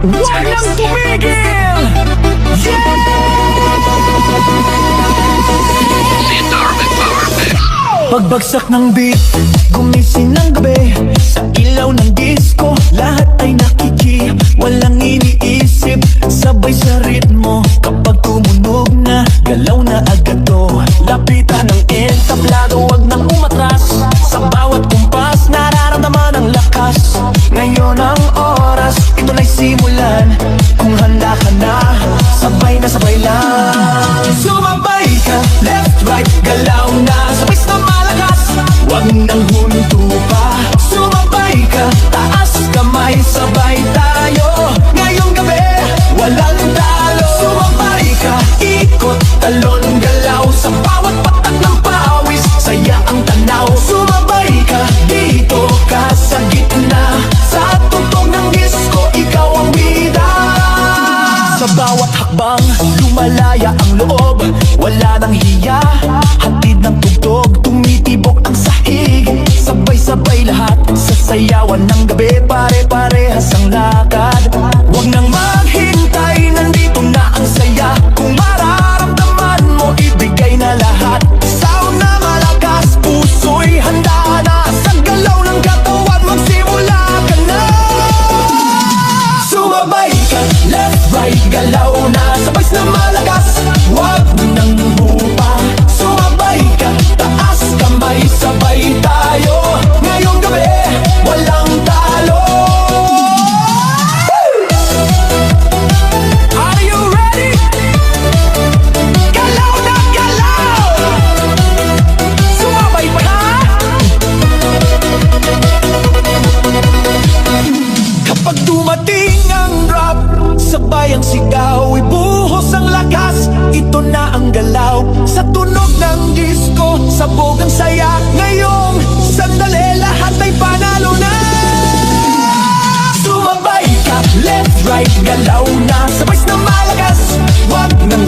Huwag nang tumigil! Pagbagsak ng beat, gumising ng gabi. Sa ilaw ng disco, lahat ay nakiki. Walang iniisip, sabay sa ritmo. Kapag tumunog na, galaw na agad to. Lapitan ng entablado, wag nang umatras. Sa bawat kumpas, nararamdaman ang lakas. Ngayon ang oras, ito na'y simulan. Kung handa ka na, sabay na sabay lang. Sumabay ka, left, right, galaw na. Sabay na malakas, wag nang huminto pa. Sumabay ka, taas kamay, sabay tayo. Ngayong gabi, walang talo. Sumabay ka, ikot, talon, galaw. Sa bawat patak ng pawis, saya ang tanaw. Sumabay ka, dito ka sa gitna. Sa tugtog ng disco, ikaw ang bida. Sa bawat hakbang, lumalaya ang loob. Wala nang hiya, hatid ng tugtog. Tumitibok ang sahig, sabay-sabay lahat. Sa sayawan ng gabi, pare-parehas ang lakad. Huwag nang maghintay, nandito na ang saya. Kung mararamdaman mo, ibigay na lahat. Sound na malakas, puso'y handa na. Sa galaw ng katawan, magsimula ka na. Sumabay ka, left, right, galaw na. Sabay na malakas, wag nang hupa. Sumabay ka, taas kamay, sabay tayo. Ngayong gabi, walang talo. Are you ready? Galaw na galaw! Sumabay pa na! Kapag dumating ang drop, sabay ang sigaw, ibuhos ang lakas. Ito na ang galaw, sa tunog ng disco, sabog ang saya. Ngayong sandali, lahat ay panalo na. Sumabay ka, left, right, galaw na. Sabay na malakas, wag nang